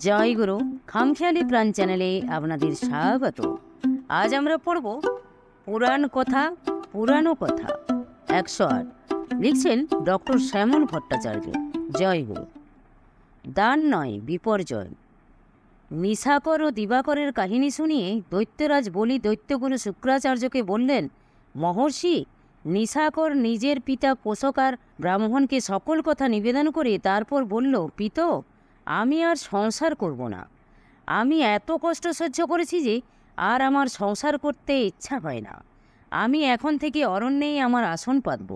জয় গুরু খামখেয়ালি প্রাণ চ্যানেলে আপনাদের স্বাগত। আজ আমরা পড়ব পুরানো কথা 108। লিখছেন ডক্টর শ্যামল ভট্টাচার্য। জয় গুরু। দান নয় বিপর্যয়। নিশাকর ও দিবাকরের কাহিনী শুনিয়ে দৈত্যরাজ বলি দৈত্যগুরু শুক্রাচার্যকে বললেন, মহর্ষি, নিশাকর নিজের পিতা পোষকার ব্রাহ্মণকে সকল কথা নিবেদন করে তারপর বলল, পিত, আমি আর সংসার করব না। আমি এত কষ্ট সহ্য করেছি যে আর আমার সংসার করতে ইচ্ছা হয় না। আমি এখন থেকে অরণ্যেই আমার আসন পাতব।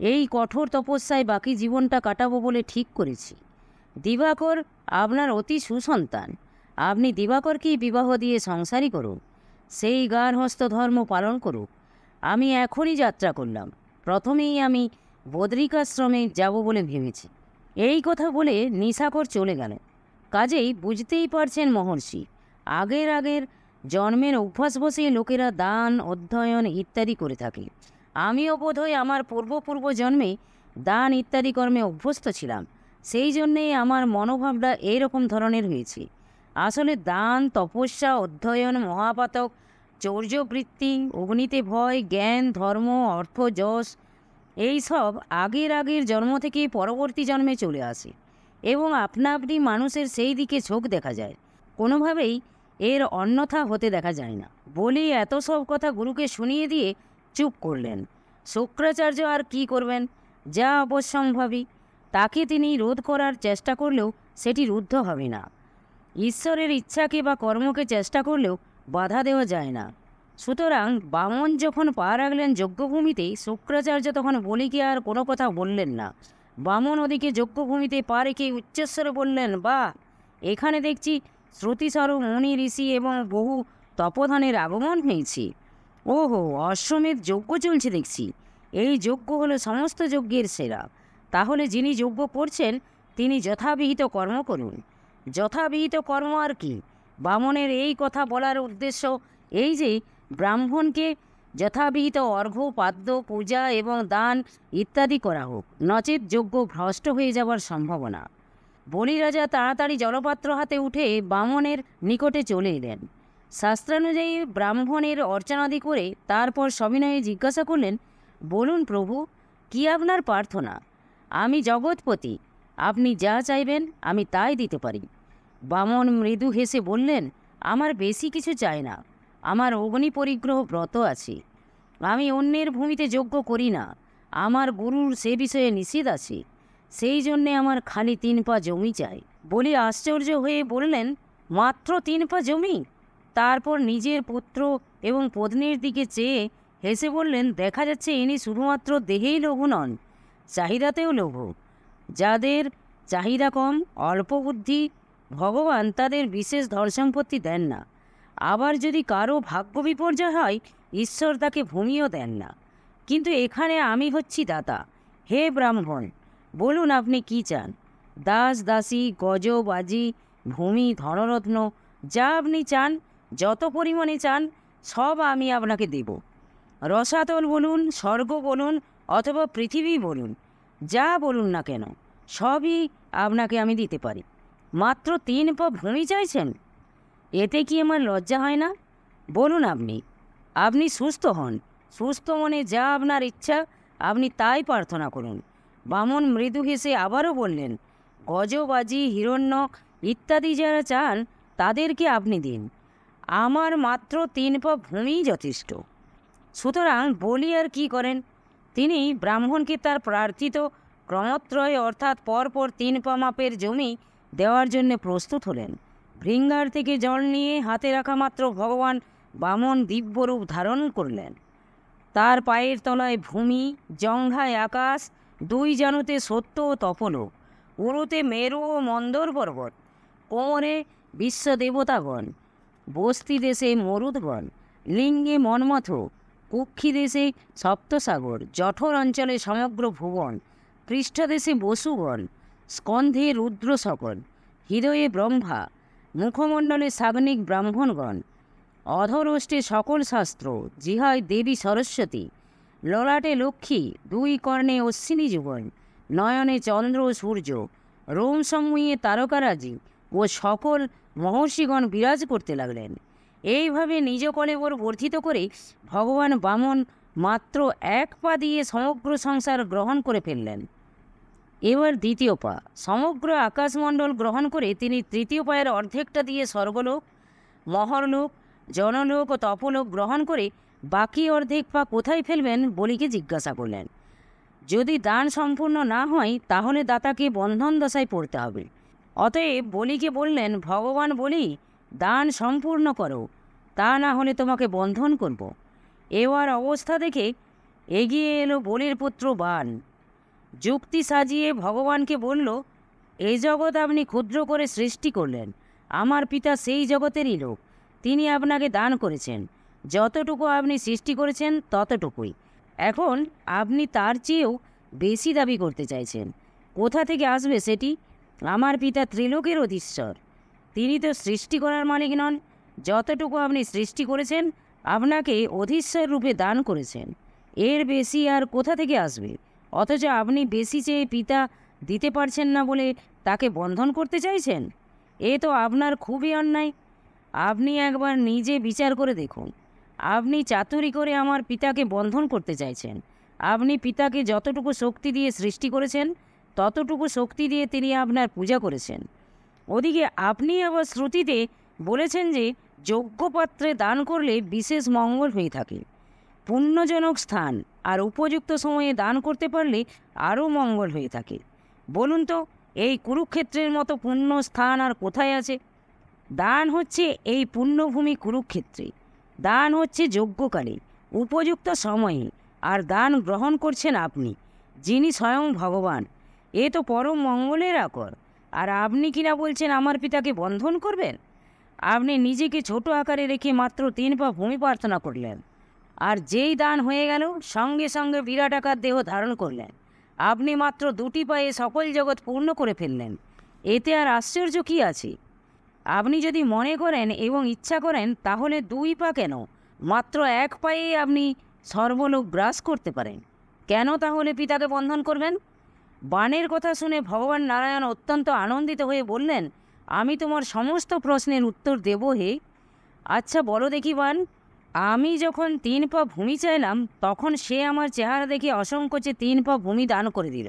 এই কঠোর তপস্যায় বাকি জীবনটা কাটাবো বলে ঠিক করেছি। দিবাকর আপনার অতি সুসন্তান। আপনি দিবাকরকেই বিবাহ দিয়ে সংসারই করুন। সেই গার্হস্থ্য ধর্ম পালন করুক। আমি এখনই যাত্রা করলাম। প্রথমেই আমি বদ্রিকাশ্রমে যাব বলে ভেবেছি। এই কথা বলে নিশাকর চলে গেল। কাজেই বুঝতেই পারছেন মহর্ষি, আগের জন্মের অভ্যাস বসে লোকেরা দান, অধ্যয়ন ইত্যাদি করে থাকে। আমিও বোধহয় আমার পূর্ব জন্মে দান ইত্যাদি কর্মে অভ্যস্ত ছিলাম। সেই জন্যেই আমার মনোভাবটা এইরকম ধরনের হয়েছে। আসলে দান, তপস্যা, অধ্যয়ন, মহাপাতক, চৌর্যবৃত্তি, অগ্নিতে ভয়, জ্ঞান, ধর্ম, অর্থ, যশ এইসব আগের জন্ম থেকে পরবর্তী জন্মে চলে আসে এবং আপনা আপনি মানুষের সেই দিকে ঝোঁক দেখা যায়। কোনোভাবেই এর অন্যথা হতে দেখা যায় না। বলি এত সব কথা গুরুকে শুনিয়ে দিয়ে চুপ করলেন। শুক্রাচার্য আর কি করবেন? যা অবশ্যম্ভাবী তাকে তিনি রোধ করার চেষ্টা করলেও সেটি রুদ্ধ হবে না। ঈশ্বরের ইচ্ছাকে বা কর্মকে চেষ্টা করলেও বাধা দেওয়া যায় না। সুতরাং বামন যখন পা রাখলেন যজ্ঞভূমিতে, শুক্রাচার্য তখন বলিকে আর কোনো কথা বললেন না। বামন ওদিকে যজ্ঞভূমিতে পা রেখে উচ্চস্বরে বললেন, বা এখানে দেখছি শ্রুতিস্বরূপ মুনি, ঋষি এবং বহু তপোধনের আগমন হয়েছে। ওহো, অশ্বমেধ যজ্ঞ চলছে দেখছি। এই যজ্ঞ হলো সমস্ত যজ্ঞের সেরা। তাহলে যিনি যজ্ঞ করছেন তিনি যথাবিহিত কর্ম করুন। যথাবিহিত কর্ম আর কি? বামনের এই কথা বলার উদ্দেশ্য এই যে ব্রাহ্মণকে যথাবিহিত অর্ঘ্য, পাদ্য, পূজা এবং দান ইত্যাদি করা হোক, নচেৎ যজ্ঞ ভ্রষ্ট হয়ে যাওয়ার সম্ভাবনা। বলিরাজা তাড়াতাড়ি জলপাত্র হাতে উঠে বামনের নিকটে চলে এলেন। শাস্ত্রানুযায়ী ব্রাহ্মণের অর্চনাদি করে তারপর সবিনয়ে জিজ্ঞাসা করলেন, বলুন প্রভু, কি আপনার প্রার্থনা? আমি জগৎপতি, আপনি যা চাইবেন আমি তাই দিতে পারি। বামন মৃদু হেসে বললেন, আমার বেশি কিছু চাই না। আমার অগ্নি পরিগ্রহ ব্রত আছে। আমি অন্যের ভূমিতে যজ্ঞ করি না। আমার গুরুর সে বিষয়ে নিষেধ আছে। সেই জন্যে আমার খালি 3 পা জমি চাই। বলি আশ্চর্য হয়ে বললেন, মাত্র 3 পা জমি? তারপর নিজের পুত্র এবং পত্নীর দিকে চেয়ে হেসে বললেন, দেখা যাচ্ছে ইনি শুধুমাত্র দেহেই লোভ নন, চাহিদাতেও লোভ। যাদের চাহিদা কম, অল্প বুদ্ধি, ভগবান তাদের বিশেষ ধন সম্পত্তি দেন না। আবার যদি কারো ভাগ্য বিপর্যয় হয়, ঈশ্বর তাকে ভূমিও দেন না। কিন্তু এখানে আমি হচ্ছি দাতা। হে ব্রাহ্মণ, বলুন আপনি কি চান? দাস, দাসী, গজ, বাজি, ভূমি, ধনরত্ন, যা আপনি চান, যত পরিমাণে চান, সব আমি আপনাকে দেব। রসাতল বলুন, স্বর্গ বলুন, অথবা পৃথিবী বলুন, যা বলুন না কেন, সবই আপনাকে আমি দিতে পারি। মাত্র 3 পা ভূমি চাইছেন? এতে কি আমার লজ্জা হয় না? বলুন আপনি সুস্থ হন। সুস্থ মনে যা আপনার ইচ্ছা আপনি তাই প্রার্থনা করুন। বামন মৃদু হেসে আবারও বললেন, গজবাজি, হিরণ্যক ইত্যাদি যারা চান তাদেরকে আপনি দিন। আমার মাত্র 3 পা ভূমিই যথেষ্ট। সুতরাং বলি আর কি করেন? তিনি ব্রাহ্মণকে তার প্রার্থিত ক্রমত্রয় অর্থাৎ পরপর 3 পা মাপের জমি দেওয়ার জন্য প্রস্তুত হলেন। ভৃঙ্গার থেকে জল নিয়ে হাতে রাখা মাত্র ভগবান বামন দিব্যরূপ ধারণ করলেন। তার পায়ের তলায় ভূমি, জঙ্ঘায় আকাশ, 2 জানুতে সত্য ও তপলোক, উরুতে মেরু ও মন্দর পর্বত, কোমরে বিশ্বদেবতাগণ, বস্তি দেশে মরুদগণ, লিঙ্গে মন্মথ, কুক্ষি দেশে সপ্তসাগর, জঠর অঞ্চলে সমগ্র ভুবন, পৃষ্ঠদেশে বসুগণ, স্কন্ধে রুদ্র সকল, হৃদয়ে ব্রহ্মা, মুখমণ্ডলে সাগ্নিক ব্রাহ্মণগণ, অধরষ্টে সকল শাস্ত্র, জিহায় দেবী সরস্বতী, ললাটে লক্ষ্মী, 2 কর্ণে অশ্বিনী যুগল, নয়নে চন্দ্র সূর্য, রোম সমূহে তারকারাজি, ও সকল মহর্ষিগণ বিরাজ করতে লাগলেন। এইভাবে নিজ কলেবর বর্ধিত করে ভগবান বামন মাত্র এক পা দিয়ে সমগ্র সংসার গ্রহণ করে ফেললেন। এবার দ্বিতীয় পা, সমগ্র আকাশমণ্ডল গ্রহণ করে তিনি তৃতীয় পায়ের অর্ধেকটা দিয়ে স্বর্গলোক, মহরলোক, জনলোক ও তপলোক গ্রহণ করে বাকি অর্ধেক পা কোথায় ফেলবেন বলিকে জিজ্ঞাসা করলেন। যদি দান সম্পূর্ণ না হয় তাহলে দাতাকে বন্ধন দশায় পড়তে হবে। অতএব বলিকে বললেন, ভগবান বলি, দান সম্পূর্ণ করো, তা না হলে তোমাকে বন্ধন করব। এবার অবস্থা দেখে এগিয়ে এলো বলির পুত্র বান। যুক্তি সাজিয়ে ভগবানকে বলল, এই জগৎ আপনি ক্ষুদ্র করে সৃষ্টি করলেন, আমার পিতা সেই জগতেরই লোক, তিনি আপনাকে দান করেছেন, যতটুকু আপনি সৃষ্টি করেছেন ততটুকুই। এখন আপনি তার চেয়েও বেশি দাবি করতে চাইছেন, কোথা থেকে আসবে সেটি? আমার পিতা ত্রিলোকের অধীশ্বর, তিনি তো সৃষ্টি করার মালিক নন। যতটুকু আপনি সৃষ্টি করেছেন আপনাকে অধীশ্বর রূপে দান করেছেন, এর বেশি আর কোথা থেকে আসবে? অথচ আপনি বেশি চেয়ে পিতা দিতে পারছেন না বলে তাকে বন্ধন করতে চাইছেন। এ তো আপনার খুবই অন্যায়। আপনি একবার নিজে বিচার করে দেখুন। আপনি চাতুরি করে আমার পিতাকে বন্ধন করতে চাইছেন। আপনি পিতাকে যতটুকু শক্তি দিয়ে সৃষ্টি করেছেন ততটুকু শক্তি দিয়ে তিনি আপনার পূজা করেছেন। ওদিকে আপনি আবার শ্রুতিতে বলেছেন যে যোগ্য পাত্রে দান করলে বিশেষ মঙ্গল হয়ে থাকে, পুণ্যজনক স্থান, আর উপযুক্ত সময়ে দান করতে পারলে আরও মঙ্গল হয়ে থাকে। বলুন তো, এই কুরুক্ষেত্রের মতো পুণ্য স্থান আর কোথায় আছে? দান হচ্ছে এই পুণ্যভূমি কুরুক্ষেত্রে, দান হচ্ছে যজ্ঞকালে, উপযুক্ত সময়ে, আর দান গ্রহণ করছেন আপনি, যিনি স্বয়ং ভগবান। এ তো পরম মঙ্গলের আকর। আর আপনি কিনা বলছেন আমার পিতাকে বন্ধন করবেন? আপনি নিজেকে ছোট আকারে রেখে মাত্র 3 পা ভূমি প্রার্থনা করলেন, আর যেই দান হয়ে গেল সঙ্গে সঙ্গে বিরাট আকার দেহ ধারণ করলেন। আপনি মাত্র 2টি পায়ে সকল জগৎ পূর্ণ করে ফেললেন। এতে আর আশ্চর্য কী আছে? আপনি যদি মনে করেন এবং ইচ্ছা করেন তাহলে 2 পা কেন, মাত্র 1 পায়েই আপনি সর্বলোক গ্রাস করতে পারেন। কেন তাহলে পিতাকে বন্ধন করবেন? বানের কথা শুনে ভগবান নারায়ণ অত্যন্ত আনন্দিত হয়ে বললেন, আমি তোমার সমস্ত প্রশ্নের উত্তর দেব হে। আচ্ছা বলো দেখি বান, আমি যখন 3 পা ভূমি চাইলাম তখন সে আমার চেহারা দেখে অসংকোচে 3 পা ভূমি দান করে দিল।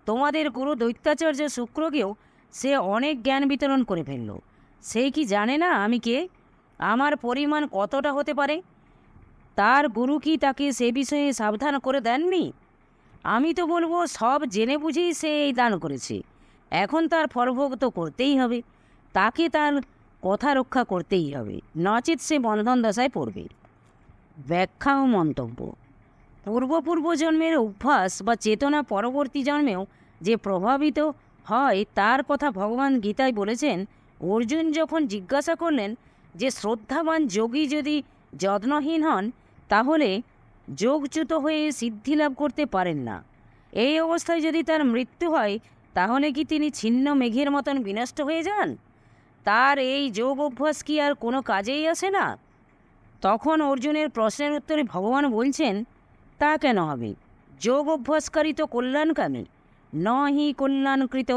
তোমাদের গুরু দৈত্যাচার্য শুক্রকেও সে অনেক জ্ঞান বিতরণ করে ফেলল। সে কি জানে না আমি কে, আমার পরিমাণ কতটা হতে পারে? তার গুরু কি তাকে সে বিষয়ে সাবধান করে দেননি? আমি তো বলবো সব জেনে বুঝেই সে এই দান করেছে। এখন তার ফলভোগ তো করতেই হবে, তাকে তার কথা রক্ষা করতেই হবে, নচেত সে বন্ধন দশায় পড়বে। ব্যাখ্যা ও মন্তব্য। পূর্ব জন্মের অভ্যাস বা চেতনা পরবর্তী জন্মেও যে প্রভাবিত হয় তার কথা ভগবান গীতায় বলেছেন। অর্জুন যখন জিজ্ঞাসা করলেন যে শ্রদ্ধাবান যোগী যদি যত্নহীন হন তাহলে যোগচ্যুত হয়ে সিদ্ধি লাভ করতে পারেন না, এই অবস্থায় যদি তার মৃত্যু হয় তাহলে কি তিনি ছিন্ন মেঘের মতন বিনষ্ট হয়ে যান? তার এই যোগ অভ্যাস কি আর কোনো কাজেই আসে না? তখন অর্জুনের প্রশ্নের উত্তরে ভগবান বলছেন, তা কেন হবে? যোগ অভ্যাসকারী তো কল্যাণকামী, ন হি কল্যাণকৃত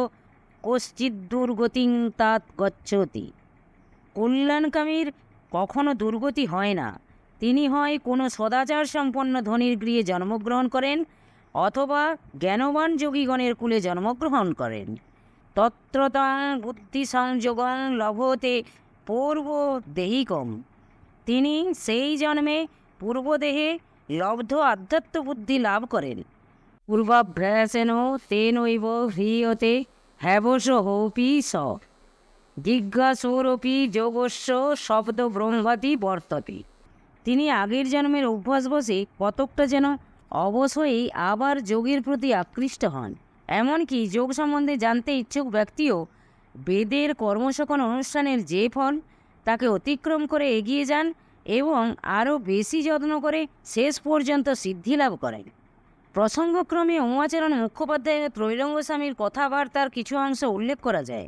কশ্চিৎ দুর্গতিং তাৎ গচ্ছতি। কল্যাণকামীর কখনো দুর্গতি হয় না। তিনি হয় কোনো সদাচার সম্পন্ন ধনীর গৃহে জন্মগ্রহণ করেন অথবা জ্ঞানবান যোগীগণের কুলে জন্মগ্রহণ করেন। তত্রতাং বুদ্ধি সংযোগং লভতে পূর্ব দেহিকম। তিনি সেই জন্মে পূর্বদেহে লব্ধ আধ্যাত্ম বুদ্ধি লাভ করেন। পূর্বাভ্যাসেন তেনৈব হ্রিয়তে হ্যাবসহপি স জিজ্ঞাসোরপি যোগস্য শব্দ ব্রহ্মাতি বর্ততে। তিনি আগের জন্মের অভ্যাস বসে কতকটা যেন অবশ হয়েই আবার যোগের প্রতি আকৃষ্ট হন। এমনকি যোগ সম্বন্ধে জানতে ইচ্ছুক ব্যক্তিও বেদের কর্মসকল অনুষ্ঠানের যে ফল তাকে অতিক্রম করে এগিয়ে যান এবং আরও বেশি যত্ন করে শেষ পর্যন্ত সিদ্ধি লাভ করেন। প্রসঙ্গক্রমে উমাচরণ মুখোপাধ্যায়ের ত্রৈলঙ্গ স্বামীর কথাবার্তার কিছু অংশ উল্লেখ করা যায়।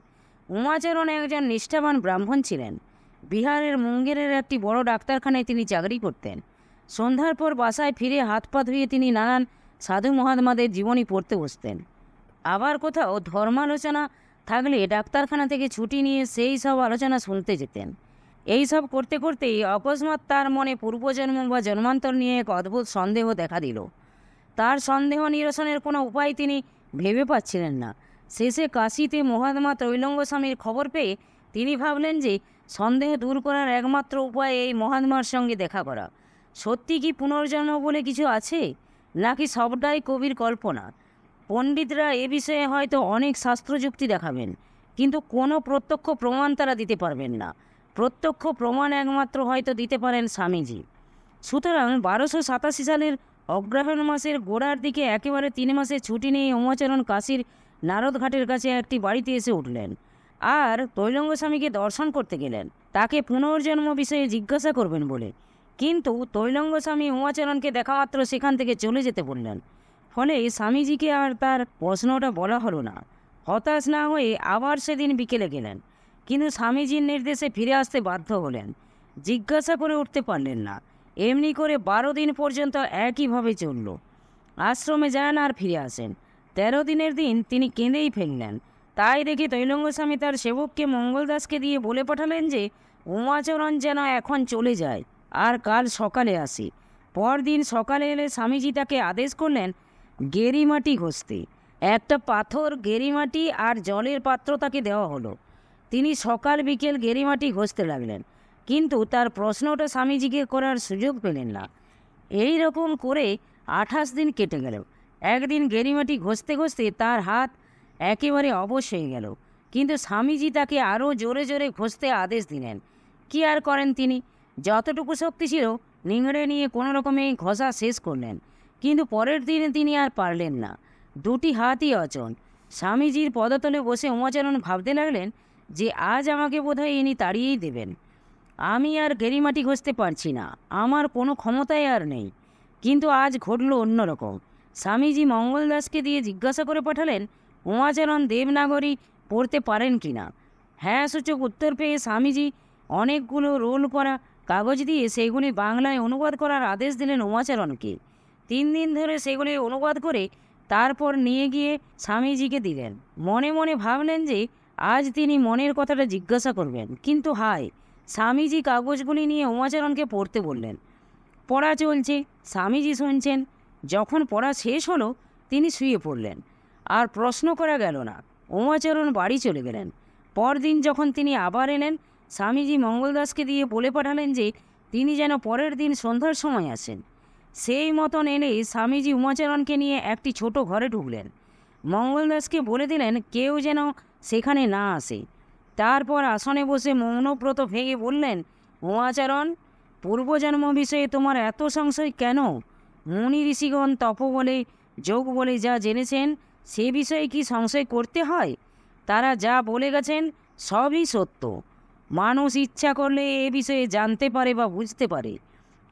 উমাচরণ একজন নিষ্ঠাবান ব্রাহ্মণ ছিলেন। বিহারের মুঙ্গেরের একটি বড় ডাক্তারখানায় তিনি চাকরি করতেন। সন্ধ্যার পর বাসায় ফিরে হাত পা ধুয়ে তিনি নানান সাধু মহাত্মাদের জীবনী পড়তে বসতেন। আবার কোথাও ধর্মালোচনা থাকলে ডাক্তারখানা থেকে ছুটি নিয়ে সেই সব আলোচনা শুনতে যেতেন। এই সব করতে করতেই অকস্মাৎ তার মনে পূর্বজন্ম বা জন্মান্তর নিয়ে এক অদ্ভুত সন্দেহ দেখা দিল। তার সন্দেহ নিরসনের কোনো উপায় তিনি ভেবে পাচ্ছিলেন না। শেষে কাশীতে মহাত্মা ত্রৈলঙ্গ স্বামীর খবর পেয়ে তিনি ভাবলেন যে সন্দেহ দূর করার একমাত্র উপায় এই মহাত্মার সঙ্গে দেখা করা। সত্যি কি পুনর্জন্ম বলে কিছু আছে, নাকি সবটাই কবির কল্পনা? পণ্ডিতরা এ বিষয়ে হয়তো অনেক শাস্ত্রযুক্তি দেখাবেন, কিন্তু কোনো প্রত্যক্ষ প্রমাণ তারা দিতে পারবেন না। প্রত্যক্ষ প্রমাণ একমাত্র হয়তো দিতে পারেন স্বামীজি। সুতরাং 1287 সালের অগ্রহায়ণ মাসের গোড়ার দিকে একেবারে 3 মাসের ছুটি নিয়ে উমাচরণ কাশীর নারদঘাটের কাছে একটি বাড়িতে এসে উঠলেন আর ত্রৈলঙ্গ স্বামীকে দর্শন করতে গেলেন, তাকে পুনর্জন্ম বিষয়ে জিজ্ঞাসা করবেন বলে। কিন্তু ত্রৈলঙ্গ স্বামী উমাচরণকে দেখা মাত্র সেখান থেকে চলে যেতে বললেন। ফলে স্বামীজিকে আর তার প্রশ্নটা বলা হলো না। হতাশ না হয়ে আবার সেদিন বিকেলে গেলেন, কিন্তু স্বামীজির নির্দেশে ফিরে আসতে বাধ্য হলেন। জিজ্ঞাসা করে উঠতে পারলেন না। এমনি করে 12 দিন পর্যন্ত একইভাবে চলল। আশ্রমে যান আর ফিরে আসেন। 13 দিনের দিন তিনি কেঁদেই ফেললেন। তাই দেখে ত্রৈলঙ্গ স্বামী তার সেবককে মঙ্গলদাসকে দিয়ে বলে পাঠালেন যে উমাচরণ যেন এখন চলে যায় আর কাল সকালে আসে। পরদিন সকালে এলে স্বামীজি তাকে আদেশ করলেন গেরিমাটি ঘষতে। একটা পাথর, গেরিমাটি আর জলের পাত্র তাকে দেওয়া হলো। তিনি সকাল বিকেল গেরিমাটি ঘষতে লাগলেন, কিন্তু তার প্রশ্নটা স্বামীজিকে করার সুযোগ পেলেন না। এই রকম করে 28 দিন কেটে গেল। একদিন গেরিমাটি ঘষতে ঘষতে তার হাত একেবারে অবশ হয়ে গেল, কিন্তু স্বামীজি তাকে আরও জোরে জোরে ঘষতে আদেশ দিলেন। কি আর করেন তিনি? যতটুকু শক্তি ছিল নিংড়ে নিয়ে কোনো রকমে ঘষা শেষ করলেন, কিন্তু পরের দিনে তিনি আর পারলেন না। 2টি হাতই অচল। স্বামীজির পদতলে বসে উমাচরণ ভাবতে লাগলেন যে আজ আমাকে বোধহয় ইনি তাড়িয়েই দেবেন। আমি আর গেরিমাটি ঘষতে পারছি না, আমার কোনো ক্ষমতাই আর নেই। কিন্তু আজ ঘটল অন্যরকম। স্বামীজি মঙ্গলদাসকে দিয়ে জিজ্ঞাসা করে পাঠালেন উমাচরণ দেবনাগরী পড়তে পারেন কি না। হ্যাঁ সূচক উত্তর পেয়ে স্বামীজি অনেকগুলো রোল করা কাগজ দিয়ে সেগুলি বাংলায় অনুবাদ করার আদেশ দিলেন উমাচরণকে। 3 দিন ধরে সেগুলি অনুবাদ করে তারপর নিয়ে গিয়ে স্বামীজিকে দিলেন। মনে মনে ভাবলেন যে আজ তিনি মনের কথাটা জিজ্ঞাসা করবেন, কিন্তু হায়, স্বামীজি কাগজগুলি নিয়ে উমাচরণকে পড়তে বললেন। পড়া চলছে, স্বামীজি শুনছেন। যখন পড়া শেষ হলো তিনি শুয়ে পড়লেন, আর প্রশ্ন করা গেল না। উমাচরণ বাড়ি চলে গেলেন। পরদিন যখন তিনি আবার এলেন, স্বামীজি মঙ্গলদাসকে দিয়ে বলে পাঠালেন যে তিনি যেন পরের দিন সন্ধ্যার সময় আসেন। সেই মতন এলে স্বামীজি উমাচরণকে নিয়ে একটি ছোট ঘরে ঢুকলেন। মঙ্গলদাসকে বলে দিলেন কেউ যেন সেখানে না আসে। তারপর আসনে বসে মৌনব্রত ভেঙে বললেন, উমাচরণ, পূর্বজন্ম বিষয়ে তোমার এত সংশয় কেন? মুনি ঋষিগণ তপ বলে যোগ বলে যা জেনেছেন সে বিষয়ে কি সংশয় করতে হয়? তারা যা বলে গেছেন সবই সত্য। মানুষ ইচ্ছা করলে এ বিষয়ে জানতে পারে বা বুঝতে পারে।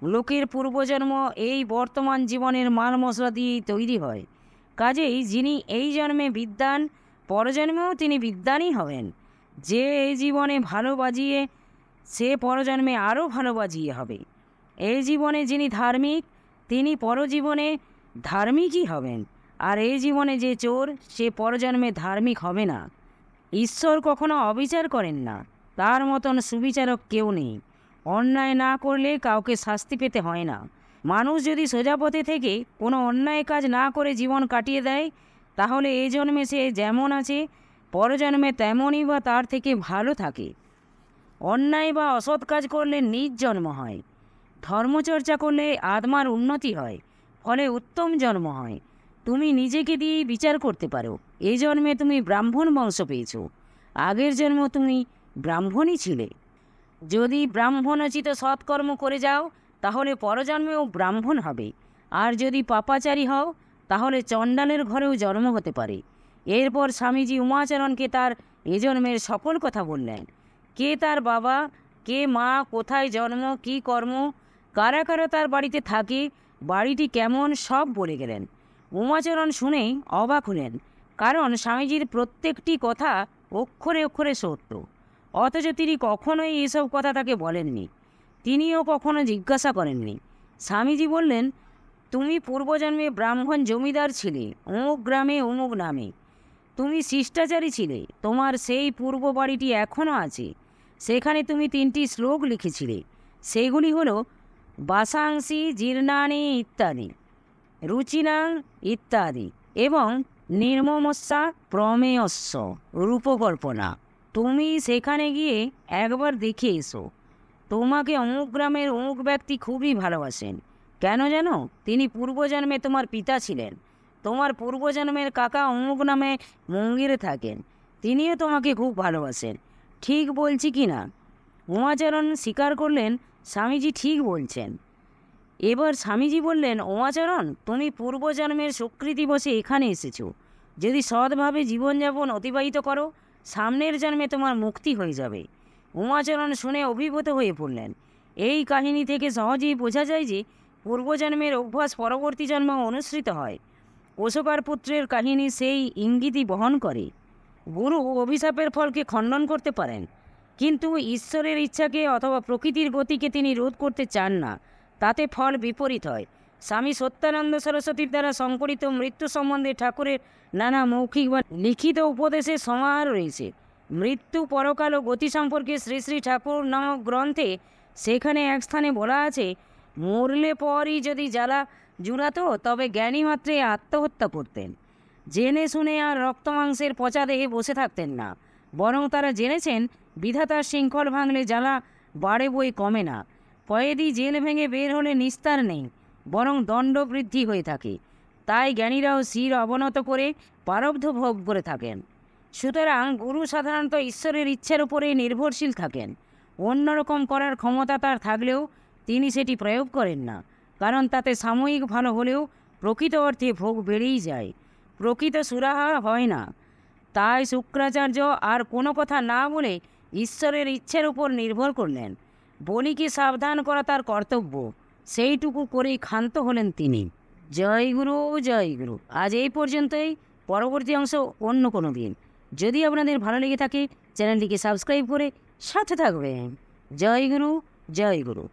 লোকের পূর্বজন্ম এই বর্তমান জীবনের মাল মশলা দিয়েই তৈরি হয়। কাজেই যিনি এই জন্মে বিদ্বান, পরজন্মেও তিনি বিদ্বানই হবেন। যে এই জীবনে ভালো বাজিয়ে সে পরজন্মে আরও ভালো বাজিয়ে হবে। এই জীবনে যিনি ধার্মিক তিনি পরজীবনে ধার্মিকই হবেন, আর এই জীবনে যে চোর সে পরজন্মে ধার্মিক হবে না। ঈশ্বর কখনো অবিচার করেন না, তার মতন সুবিচারক কেউ নেই। অন্যায় না করলে কাউকে শাস্তি পেতে হয় না। মানুষ যদি সোজা পথে থেকে কোনো অন্যায় কাজ না করে জীবন কাটিয়ে দেয়, তাহলে এই জন্মে সে যেমন আছে পরজন্মে তেমনই বা তার থেকে ভালো থাকে। অন্যায় বা অসৎ কাজ করলে নিজ জন্ম হয়, ধর্মচর্চা করলে আত্মার উন্নতি হয়, ফলে উত্তম জন্ম হয়। তুমি নিজেকে দিয়েই বিচার করতে পারো। এই জন্মে তুমি ব্রাহ্মণ বংশ পেয়েছ, আগের জন্ম তুমি ব্রাহ্মণই ছিলে। যদি ব্রাহ্মণোচিত সৎকর্ম করে যাও তাহলে পরজন্মেও ব্রাহ্মণ হবে, আর যদি পাপাচারী হও তাহলে চণ্ডালের ঘরেও জন্ম হতে পারে। এরপর স্বামীজি উমাচরণকে তার এ জন্মের সকল কথা বললেন। কে তার বাবা, কে মা, কোথায় জন্ম, কী কর্ম, কারা কারা তার বাড়িতে থাকে, বাড়িটি কেমন, সব বলে গেলেন। উমাচরণ শুনে অবাক হলেন, কারণ স্বামীজির প্রত্যেকটি কথা অক্ষরে অক্ষরে সত্য। অথচ তিনি কখনোই এসব কথা তাকে বলেননি, তিনিও কখনো জিজ্ঞাসা করেননি। স্বামীজি বললেন, তুমি পূর্বজন্মে ব্রাহ্মণ জমিদার ছিলে অমুক গ্রামে অমুক নামে। তুমি শিষ্টাচারী ছিলে, তোমার সেই পূর্ব বাড়িটি এখনও আছে। সেখানে তুমি 3টি শ্লোক লিখেছিলে। সেগুলি হলো বাসাংসি জীর্ণানি ইত্যাদি, রুচিনাং ইত্যাদি এবং নির্মমস্যা প্রমেয়স্য রূপকল্পনা। তুমি সেখানে গিয়ে একবার দেখে এসো। তোমাকে অমুক গ্রামের অমুক ব্যক্তি খুবই ভালোবাসেন। কেন জানো? তিনি পূর্বজন্মে তোমার পিতা ছিলেন। তোমার পূর্বজন্মের কাকা অমুক নামে মঙ্গিরে থাকেন, তিনিও তোমাকে খুব ভালোবাসেন। ঠিক বলছি কি না? উমাচরণ স্বীকার করলেন, স্বামীজি ঠিক বলছেন। এবার স্বামীজি বললেন, উমাচরণ, তুমি পূর্বজন্মের স্বীকৃতি বসে এখানে এসেছো। যদি সৎভাবে জীবনযাপন অতিবাহিত করো, সামনের জন্মে তোমার মুক্তি হয়ে যাবে। উমাচরণ শুনে অভিভূত হয়ে পড়লেন। এই কাহিনী থেকে সহজেই বোঝা যায় যে পূর্বজন্মের অভ্যাস পরবর্তী জন্ম অনুসৃত হয়। অশোকার পুত্রের কাহিনী সেই ইঙ্গিতই বহন করে। গুরু অভিশাপের ফলকে খণ্ডন করতে পারেন, কিন্তু ঈশ্বরের ইচ্ছাকে অথবা প্রকৃতির গতিকে তিনি রোধ করতে চান না। তাতে ফল বিপরীত হয়। স্বামী সত্যানন্দ সরস্বতীর দ্বারা সংকলিত মৃত্যু সম্বন্ধে ঠাকুরের নানা মৌখিক বা লিখিত উপদেশের সমাহার রয়েছে। মৃত্যু, পরকাল ও গতি সম্পর্কে শ্রী শ্রী ঠাকুর নামক গ্রন্থে সেখানে এক স্থানে বলা আছে, মরলে পরই যদি জ্বালা জুড়াতো তবে জ্ঞানী মাত্রে আত্মহত্যা করতেন। জেনে শুনে আর রক্ত মাংসের পচা দেহে বসে থাকতেন না, বরং তারা জেনেছেন বিধাতার শৃঙ্খল ভাঙলে জ্বালা বাড়ে বই কমে না। কয়েদি জেল ভেঙে বের হলে নিস্তার নেই, বরং দণ্ড বৃদ্ধি হয়ে থাকে। তাই জ্ঞানীরাও শির অবনত করে প্রারব্ধ ভোগ করে থাকেন। সুতরাং গুরু সাধারণত ঈশ্বরের ইচ্ছার উপরে নির্ভরশীল থাকেন। অন্যরকম করার ক্ষমতা তার থাকলেও তিনি সেটি প্রয়োগ করেন না, কারণ তাতে সাময়িক ভালো হলেও প্রকৃত অর্থে ভোগ বেড়েই যায়, প্রকৃত সুরাহা হয় না। তাই শুক্রাচার্য আর কোনো কথা না বলে ঈশ্বরের ইচ্ছের উপর নির্ভর করলেন। বলিকে সাবধান করা তার কর্তব্য, সেইটুকু করেই ক্ষান্ত হলেন তিনি। জয় গুরু, জয় গুরু। আজ এই পর্যন্তই, পরবর্তী অংশ অন্য কোনো দিন। যদি আপনাদের ভালো লেগে থাকে চ্যানেলটিকে সাবস্ক্রাইব করে সাথে থাকবেন। জয় গুরু, জয় গুরু।